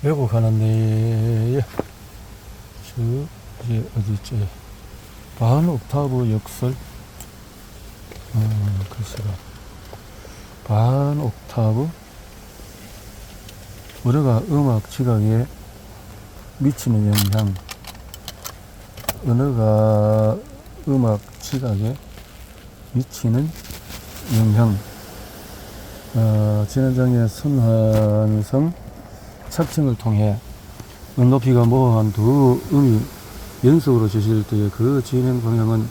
왜곡하는데, 이제 어디있지? 반 옥타브 역설, 글쎄가. 반 옥타브? 우리가 음악 지각에 미치는 영향, 언어가 음악 지각에 미치는 영향. 진원장의 순환성 착증을 통해 음 높이가 모호한 두 음이 연속으로 지실 때의 그 진행 방향은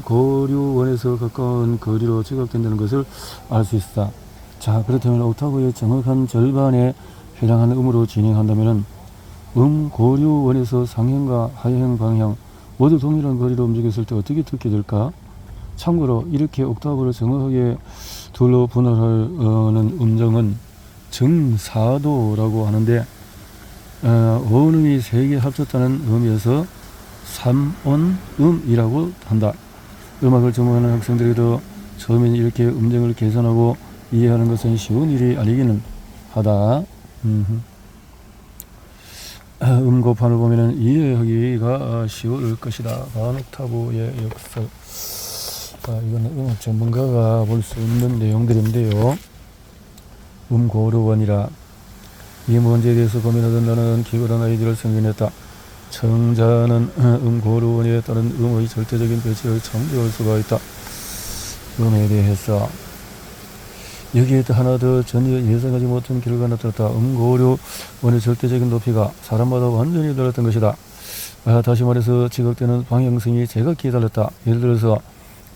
고류원에서 가까운 거리로 지각된다는 것을 알 수 있다. 자, 그렇다면 옥타브의 정확한 절반에 해당하는 음으로 진행한다면 고류원에서 상향과 하향 방향 모두 동일한 거리로 움직였을 때 어떻게 듣게 될까? 참고로 이렇게 옥타브를 정확하게 둘로 분할하는 음정은 정사도라고 하는데, 어음이 3개 합쳤다는 의미에서 삼온음이라고 한다. 음악을 전공하는 학생들에게도 처음엔 이렇게 음정을 계산하고 이해하는 것은 쉬운 일이 아니기는 하다. 음고판을 보면은 이해하기가 쉬울 것이다. 반 옥타브의 역설. 이거는 음악 전문가가 볼 수 있는 내용들인데요. 고류원이라. 이 문제에 대해서 고민하던 나는 기발한 아이디어를 생겨냈다. 청자는 고류원에 따른 음의 절대적인 배치를 참조할 수가 있다. 음에 대해서 여기에 하나 더 전혀 예상하지 못한 결과가 나타났다. 고류원의 절대적인 높이가 사람마다 완전히 달랐던 것이다. 다시 말해서 지각되는 방향성이 제각기에 달랐다. 예를 들어서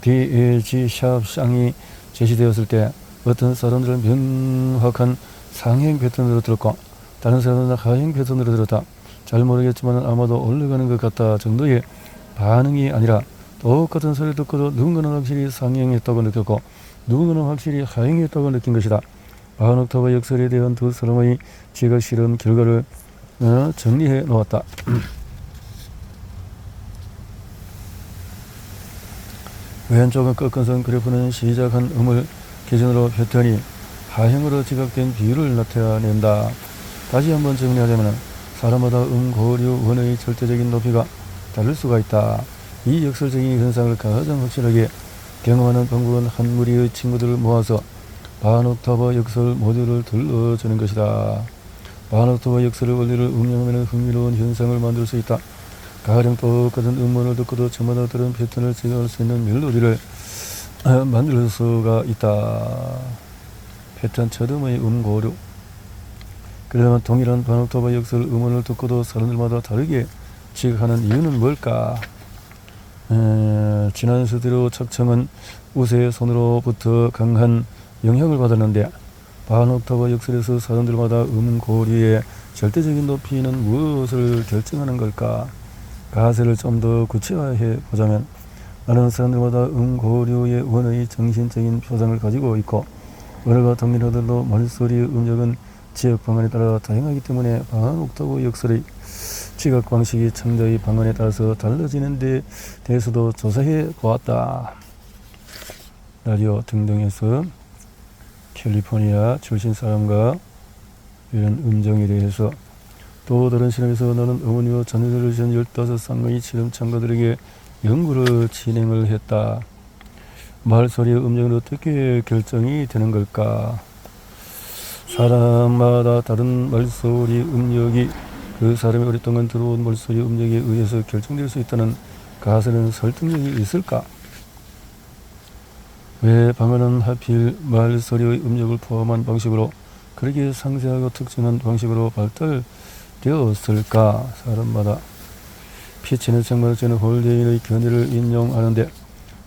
B, G, 샵,쌍이 제시되었을 때 어떤 사람들은 명확한 상행 패턴으로 들었고 다른 사람들은 하행 패턴으로 들었다. 잘 모르겠지만 아마도 올라가는 것 같다 정도의 반응이 아니라 똑같은 소리 듣고도 누군가는 확실히 상행했다고 느꼈고 누군가는 확실히 하행했다고 느낀 것이다. 반 옥타브 역설에 대한 두 사람의 지각 실험 결과를 정리해 놓았다. 왼쪽은 꺾어선 그래프는 시작한 음을 기준으로 패턴이 하행으로 지각된 비율을 나타낸다. 다시 한번 정리하자면 사람마다 고류원의 절대적인 높이가 다를 수가 있다. 이 역설적인 현상을 가장 확실하게 경험하는 방법은 한 무리의 친구들을 모아서 반 옥타브 역설 모듈을 들려주는 것이다. 반 옥타브 역설의 원리를 응용하면 흥미로운 현상을 만들 수 있다. 가령 똑같은 음원을 듣고도 저마다 다른 패턴을 제공할 수 있는 멜로디를 만들 수가 있다. 패턴 첫 음의 고류. 그러면 동일한 반 옥타브 역설 음원을 듣고도 사람들마다 다르게 지각하는 이유는 뭘까? 지난 스테레오 착청은 우세의 손으로부터 강한 영향을 받았는데 반 옥타브 역설에서 사람들마다 고류의 절대적인 높이는 무엇을 결정하는 걸까? 가설을 좀 더 구체화해 보자면 많은 사람들마다 고류의 원의 정신적인 표상을 가지고 있고 언어가 동일하더라도 말소리의 음역은 지역 방언에 따라 다양하기 때문에 반 옥타브 역설의 지각 방식이 청자의 방언에 따라서 달라지는 데 대해서도 조사해 보았다. 라디오 등등에서 캘리포니아 출신 사람과 이런 음정에 대해서 또 다른 실험에서 나는 어머니와 자녀들을 지은 15쌍의 실험 참가들에게 연구를 진행을 했다. 말소리의 음정은 어떻게 결정이 되는 걸까? 사람마다 다른 말소리 음역이 그 사람이 오랫동안 들어온 말소리 음역에 의해서 결정될 수 있다는 가설은 설득력이 있을까? 왜 방언은 하필 말소리의 음역을 포함한 방식으로 그렇게 상세하고 특정한 방식으로 발달되었을까? 사람마다. 피치는 책마루치는 홀데인의 견해를 인용하는데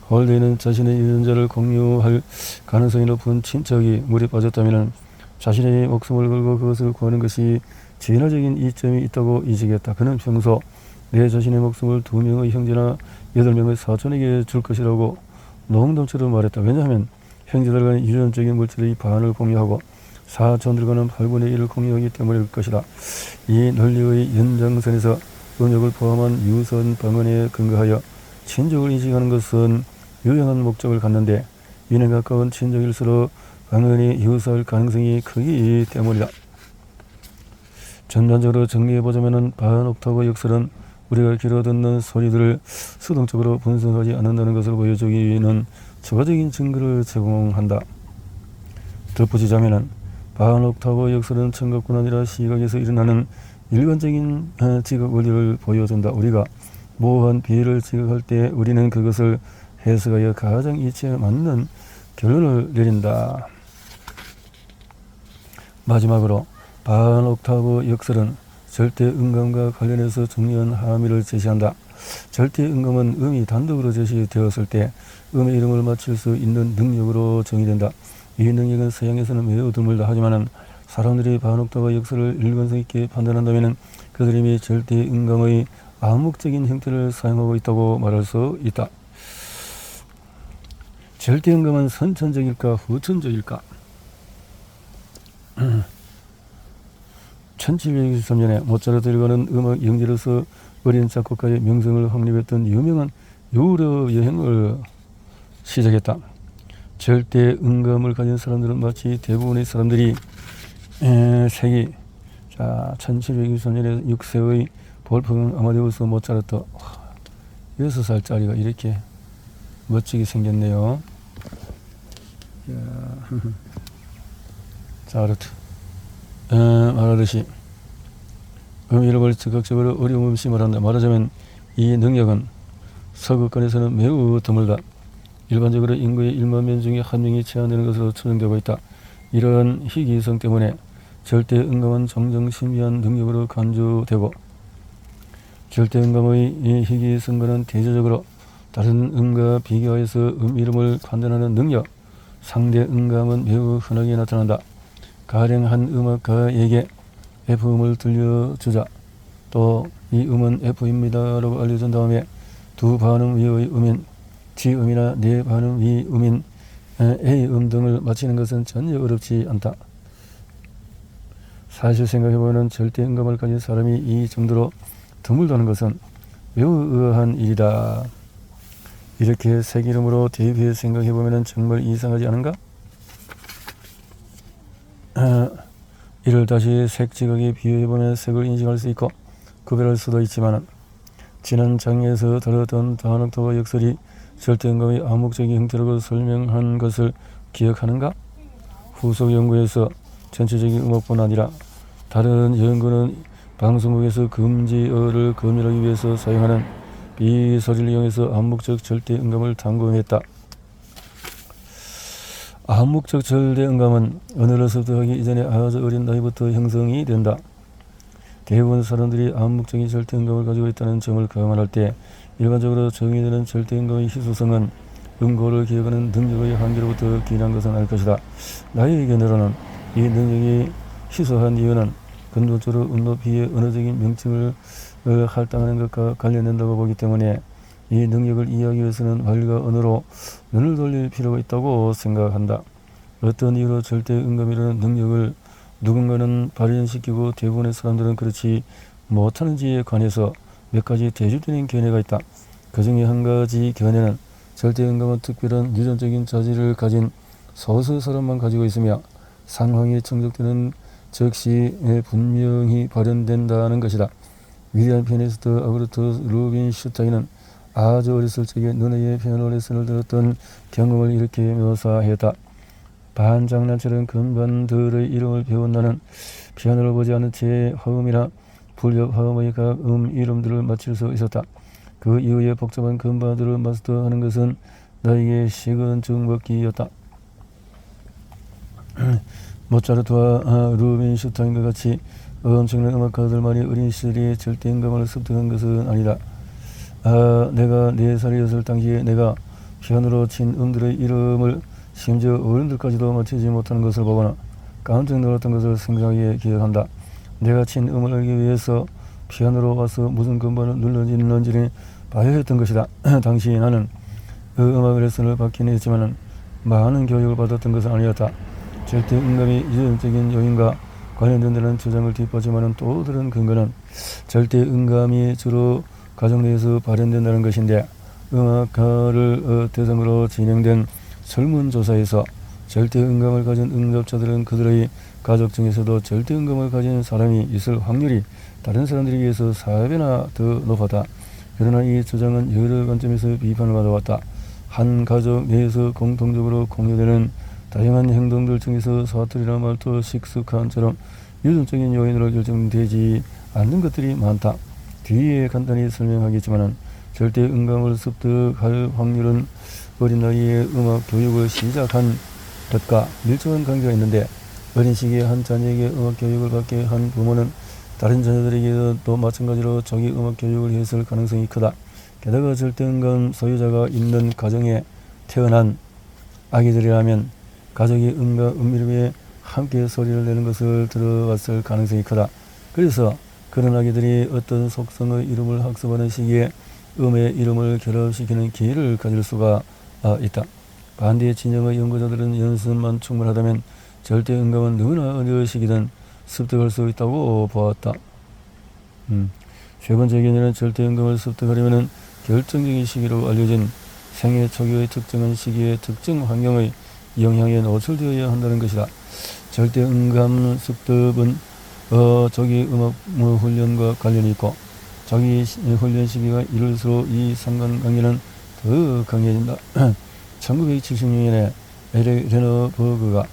홀데인은 자신의 유전자를 공유할 가능성이 높은 친척이 물에 빠졌다면 자신의 목숨을 걸고 그것을 구하는 것이 진화적인 이점이 있다고 인식했다. 그는 평소 내 자신의 목숨을 2명의 형제나 8명의 사촌에게 줄 것이라고 농담처럼 말했다. 왜냐하면 형제들과는 유전적인 물질의 반을 공유하고 사촌들과는 8분의 1을 공유하기 때문일 것이다. 이 논리의 연장선에서 음역을 포함한 유선 방언에 근거하여 친족을 인식하는 것은 유용한 목적을 갖는데 이는 가까운 친족일수록 방언이 유사할 가능성이 크기 때문이다. 전반적으로 정리해보자면 반옥타브 역설은 우리가 귀로 듣는 소리들을 수동적으로 분석하지 않는다는 것을 보여주기는 추가적인 증거를 제공한다. 덧붙이자면 반옥타브 역설은 청각뿐 아니라 시각에서 일어나는 일관적인 지각 원리를 보여준다. 우리가 모호한 비를 지각할 때 우리는 그것을 해석하여 가장 이치에 맞는 결론을 내린다. 마지막으로 반옥타브 역설은 절대음감과 관련해서 중요한 함의를 제시한다. 절대음감은 음이 단독으로 제시되었을 때 음의 이름을 맞출 수 있는 능력으로 정의된다. 이 능력은 서양에서는 매우 드물다. 하지만 사람들이 반옥타브 역설을 일관성 있게 판단한다면 그들이 이미 절대음감의 암묵적인 형태를 사용하고 있다고 말할 수 있다. 절대음감은 선천적일까 후천적일까? 1763년에 모차르트라는 음악 영재로서 어린 작곡가의 명성을 확립했던 유명한 유럽 여행을 시작했다. 절대 음감을 가진 사람들은 마치 대부분의 사람들이 세기 1763년에 6세의 볼프강 아마데우스 모차르트 6살짜리가 이렇게 멋지게 생겼네요. 자르트 말하듯이 이름을 즉각적으로 어려움 없이 말한다. 말하자면 이 능력은 서구권에서는 매우 드물다. 일반적으로 인구의 1만 명 중에 한 명이 제한되는 것으로 추정되고 있다. 이러한 희귀성 때문에 절대음감은 종종 신비한 능력으로 간주되고 절대음감의 이 희귀성과는 대조적으로 다른 음과 비교하여서 이름을 판단하는 능력, 상대음감은 매우 흔하게 나타난다. 가령 한 음악가에게 F음을 들려주자 또 이 음은 F입니다 라고 알려준 다음에 두 반음 위의 음인 G음이나 네 반음 위 음인 A음 등을 맞히는 것은 전혀 어렵지 않다. 사실 생각해보면 절대음감을 가진 사람이 이 정도로 드물다는 것은 매우 의아한 일이다. 이렇게 색 이름으로 대입해 생각해보면 정말 이상하지 않은가? 이를 다시 색 지각에 비유해보면 색을 인식할 수 있고 구별할 수도 있지만 지난 장에서 다뤘던 반옥타브 역설이 절대음감의 암묵적인 형태라고 설명한 것을 기억하는가? 후속 연구에서 전체적인 음악뿐 아니라 다른 연구는 방송국에서 금지어를 검열하기 위해서 사용하는 비소리를 이용해서 암묵적 절대음감을 탐구했다. 암묵적 절대음감은 언어를 습득하기 이전에 아주 어린 나이부터 형성이 된다. 대부분 사람들이 암묵적인 절대음감을 가지고 있다는 점을 감안할 때 일반적으로 정의되는 절대음감의 희소성은 음고를 기억하는 능력의 한계로부터 기인한 것은 아닐 것이다. 나의 의견으로는 이 능력이 희소한 이유는 근본적으로 음높이의 언어적인 명칭을 할당하는 것과 관련된다고 보기 때문에 이 능력을 이해하기 위해서는 말과 언어로 눈을 돌릴 필요가 있다고 생각한다. 어떤 이유로 절대음감이라는 능력을 누군가는 발현시키고 대부분의 사람들은 그렇지 못하는지에 관해서 몇 가지 대립되는 견해가 있다. 그 중에 한 가지 견해는 절대음감은 특별한 유전적인 자질을 가진 소수 사람만 가지고 있으며 상황이 충족되는 즉시 분명히 발현된다는 것이다. 위대한 피아니스트 아우구스트 루빈슈타인은 아주 어렸을 적에 누나의 피아노 레슨을 들었던 경험을 이렇게 묘사했다. 반장난처럼 건반들의 이름을 배운 나는 피아노를 보지 않은 채 화음이나 불협 화음의 각 이름들을 맞출 수 있었다. 그 이후에 복잡한 건반들을 마스터하는 것은 나에게 식은 죽 먹기였다. 모차르트와 루빈슈타인과 같이 엄청난 음악가들만이 어린 시절에 절대음감을 습득한 것은 아니다. 내가 4살이었을 당시에 내가 피아노로 친 음들의 이름을 심지어 어른들까지도 맞추지 못하는 것을 보거나 깜짝 놀랐던 것을 생생하게 기억한다. 내가 친 음을 알기 위해서 피아노로 와서 무슨 건반을 눌러지는지를 봐야 했던 것이다. 당시 나는 그 음악 레슨을 받긴 했지만 많은 교육을 받았던 것은 아니었다. 절대음감이 유전적인 요인과 관련된다는 주장을 뒷받침하는 또 다른 근거는 절대음감이 주로 가정 내에서 발현된다는 것인데 음악가를 대상으로 진행된 설문조사에서 절대 음감을 가진 응답자들은 그들의 가족 중에서도 절대 음감을 가진 사람이 있을 확률이 다른 사람들에 비해서 4배나 더 높았다. 그러나 이 주장은 여러 관점에서 비판을 받아왔다. 한 가족 내에서 공통적으로 공유되는 다양한 행동들 중에서 사투리나 말투, 식습관처럼 유전적인 요인으로 결정되지 않는 것들이 많다. 뒤에 간단히 설명하겠지만 절대 음감을 습득할 확률은 어린 나이에 음악 교육을 시작한 것과 밀접한 관계가 있는데, 어린 시기에 한 자녀에게 음악 교육을 받게 한 부모는 다른 자녀들에게도 또 마찬가지로 자기 음악 교육을 했을 가능성이 크다. 게다가 절대음감 소유자가 있는 가정에 태어난 아기들이라면 가족이 음과 음미름에 함께 소리를 내는 것을 들어봤을 가능성이 크다. 그래서 그런 아기들이 어떤 속성의 이름을 학습하는 시기에 음의 이름을 결합시키는 기회를 가질 수가 있다. 반대 진영의 연구자들은 연습만 충분하다면 절대음감은 누구나 어느 시기든 습득할 수 있다고 보았다. 세 번째 개념은 절대음감을 습득하려면 결정적인 시기로 알려진 생애 초기의 특정한 시기의 특정 환경의 영향에 노출되어야 한다는 것이다. 절대음감 습득은 조기 음악 훈련과 관련이 있고, 자기 훈련 시기가 이를수록 이 상관관계는 더 강해진다. 1976년에 에릭 레너버그가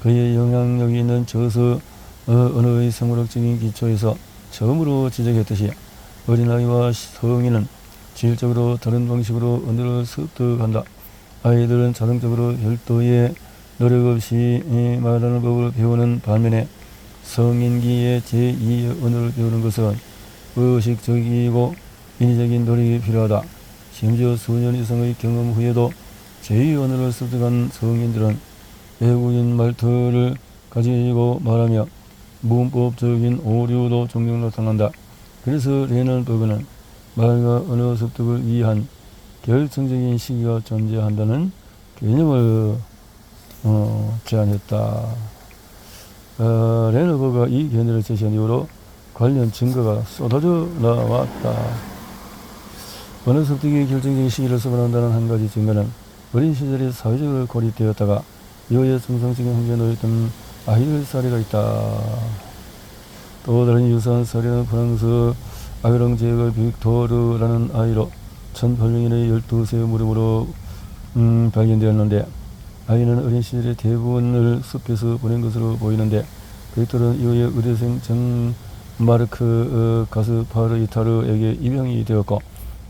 그의 영향력이 있는 저서 언어의 생물학적인 기초에서 처음으로 지적했듯이 어린아이와 성인은 질적으로 다른 방식으로 언어를 습득한다. 아이들은 자동적으로 별도의 노력 없이 말하는 법을 배우는 반면에 성인기에 제2의 언어를 배우는 것은 의식적이고 인위적인 노력이 필요하다. 심지어 수년 이상의 경험 후에도 제2의 언어를 습득한 성인들은 외국인 말투를 가지고 말하며 문법적인 오류도 종종 나타난다. 그래서 레넌버그는 말과 언어 습득을 위한 결정적인 시기가 존재한다는 개념을 제안했다. 레너버가 이 개념을 제시한 이후로 관련 증거가 쏟아져 나왔다. 언어 습득의 결정적인 시기를 설명한다는 한 가지 증거는 어린 시절에 사회적으로 고립되었다가 이후에 정상적인 환경에 놓였던 아이들 사례가 있다. 또 다른 유사한 사례는 프랑스 아이랑 지역의 빅토르라는 아이로 1800년에 12세의 무렵으로 발견되었는데, 아이는 어린 시절의 대부분을 숲에서 보낸 것으로 보이는데, 빅토르는 이후에 의대생 정 마르크 가스파르 이타르에게 입양이 되었고,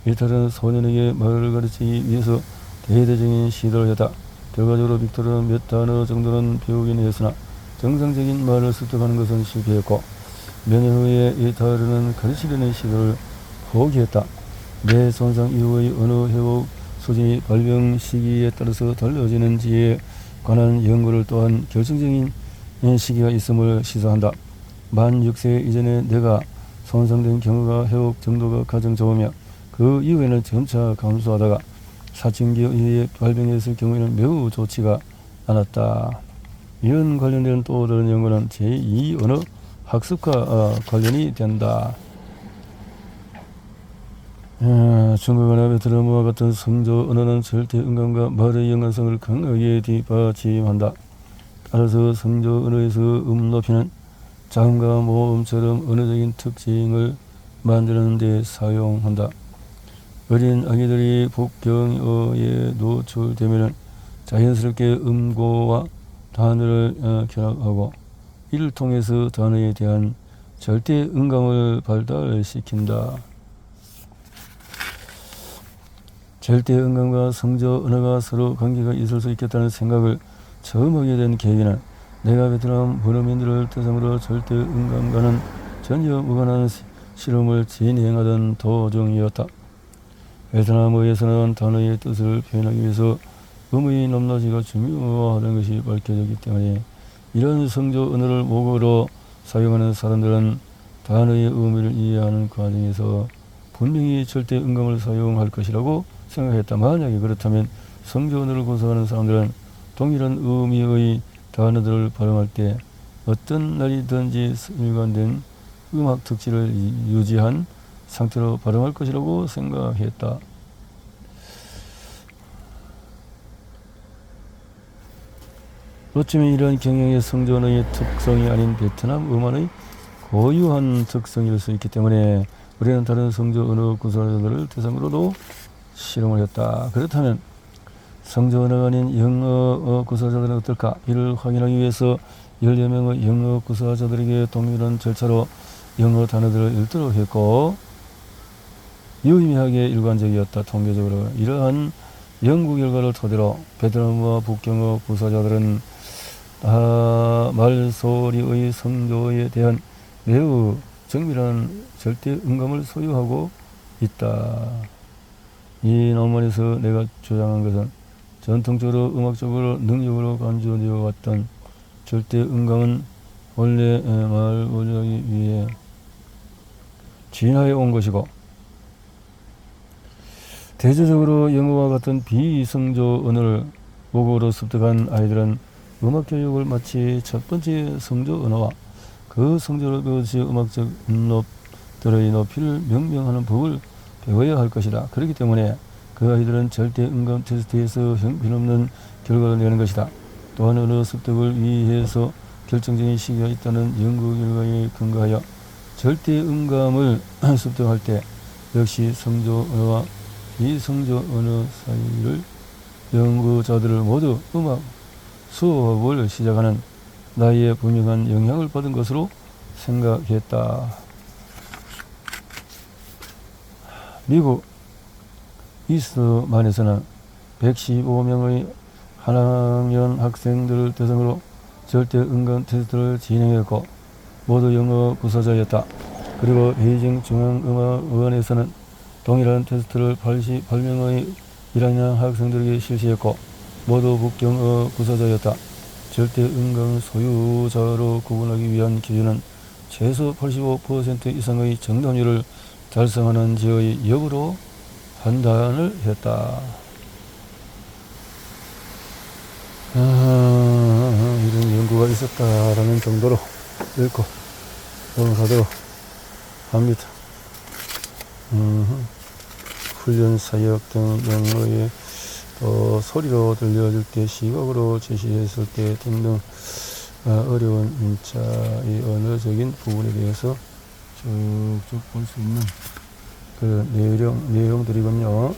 이타르는 소년에게 말을 가르치기 위해서 대대적인 시도를 했다. 결과적으로 빅토르는 몇 단어 정도는 배우긴 했으나 정상적인 말을 습득하는 것은 실패했고, 몇 년 후에 이타르는 가르치려는 시도를 포기했다. 뇌 손상 이후의 언어 회복 수준이 발병 시기에 따라서 달라지는지에 관한 연구를 또한 결정적인 시기가 있음을 시사한다. 만 6세 이전에 뇌가 손상된 경우가 회복 정도가 가장 좋으며 그 이후에는 점차 감소하다가 사춘기에 의해 발병했을 경우에는 매우 좋지가 않았다. 이런 관련된 또 다른 연구는 제2 언어 학습과 관련이 된다. 중국 언어 베트남어와 같은 성조 언어는 절대 음감과 말의 연관성을 강하게 뒷받침한다. 따라서 성조 언어에서 음 높이는 자음과 모음처럼 언어적인 특징을 만드는 데 사용한다. 어린 아기들이 복경어에 노출되면 자연스럽게 음고와 단어를 결합하고 이를 통해서 단어에 대한 절대 음감을 발달시킨다. 절대 음감과 성조 언어가 서로 관계가 있을 수 있겠다는 생각을 처음 하게 된 계기는 내가 베트남 원어민들을 대상으로 절대 음감과는 전혀 무관한 실험을 진행하던 도중이었다. 베트남어에서는 단어의 뜻을 표현하기 위해서 음의 높낮이가 중요하다는 것이 밝혀졌기 때문에 이런 성조 언어를 모국어로 사용하는 사람들은 단어의 의미를 이해하는 과정에서 분명히 절대 음감을 사용할 것이라고 생각했다. 만약에 그렇다면 성조 언어를 구사하는 사람들은 동일한 의미의 단어들을 발음할 때 어떤 날이든지 일관된 음악 특질을 유지한 상태로 발음할 것이라고 생각했다. 어쩌면 이러한 경영의 성전의 특성이 아닌 베트남 음안의 고유한 특성일 수 있기 때문에 우리는 다른 성저 언어 구사자들을 대상으로도 실험을 했다. 그렇다면 성저 언어가 아닌 영어 구사자들은 어떨까? 이를 확인하기 위해서 10여 명의 영어 구사자들에게 동일한 절차로 영어 단어들을 읽도록 했고, 유의미하게 일관적이었다. 통계적으로 이러한 연구 결과를 토대로 베트남과 북경어 구사자들은 말소리의 성조에 대한 매우 정밀한 절대 음감을 소유하고 있다. 이 논문에서 내가 주장한 것은 전통적으로 음악적으로 능력으로 간주되어 왔던 절대 음감은 원래 말 원하기 위해 진화해 온 것이고, 대조적으로 영어와 같은 비성조 언어를 모국어로 습득한 아이들은 음악 교육을 마치 첫 번째 성조 언어와 그 성조를 배우듯이 음악적 음높들의 높이를 명명하는 법을 배워야 할 것이다. 그렇기 때문에 그 아이들은 절대 음감 테스트에서 형편없는 결과를 내는 것이다. 또한 언어 습득을 위해서 결정적인 시기가 있다는 연구 결과에 근거하여 절대 음감을 습득할 때 역시 성조 언어와 비성조 언어 사이를 연구자들을 모두 음악 수업을 시작하는 나이에 분명한 영향을 받은 것으로 생각했다. 미국 이스트만에서는 115명의 한 학년 학생들을 대상으로 절대 음감 테스트를 진행했고 모두 영어 구사자였다. 그리고 베이징 중앙음악원에서는 동일한 테스트를 88명의 1학년 학생들에게 실시했고 모두 북경어 구사자였다. 절대 음감 소유자로 구분하기 위한 기준은 최소 85% 이상의 정답률을 달성하는지의 여부로 판단을 했다. 이런 연구가 있었다라는 정도로 읽고 넘어가도록 합니다. 훈련 사역 등 영어의 소리로 들려줄 때, 시각으로 제시했을 때 등등 어려운 인자의 언어적인 부분에 대해서 쭉쭉 볼 수 있는 그런 내용들이군요.